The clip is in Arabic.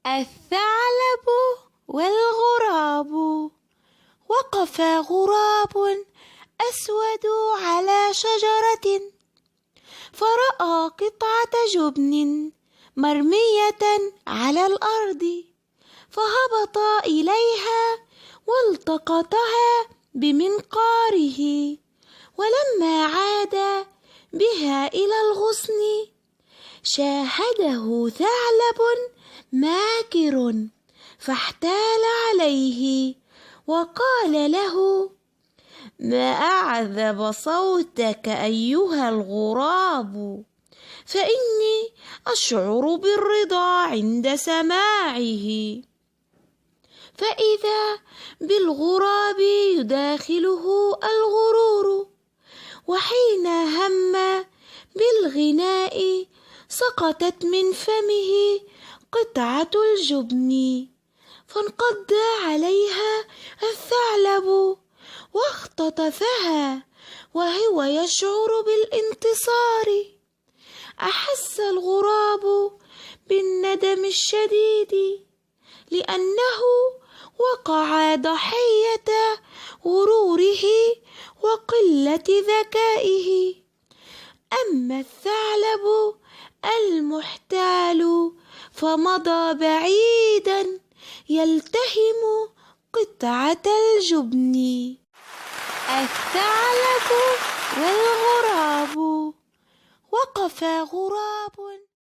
الثعلب والغراب. وقف غراب أسود على شجرة، فرأى قطعة جبن مرمية على الأرض، فهبط إليها والتقطها بمنقاره. ولما عاد بها إلى الغصن شاهده ثعلب ماكر، فاحتال عليه وقال له: ما أعذب صوتك أيها الغراب، فإني أشعر بالرضا عند سماعه. فإذا بالغراب يداخله الغرور، وحين هم بالغناء سقطت من فمه قطعة الجبن، فانقض عليها الثعلب واختطفها وهو يشعر بالانتصار. أحس الغراب بالندم الشديد، لأنه وقع ضحية غروره وقلة ذكائه. أما الثعلب المحتال فمضى بعيدا يلتهم قطعة الجبن. الثعلب والغراب. وقف غراب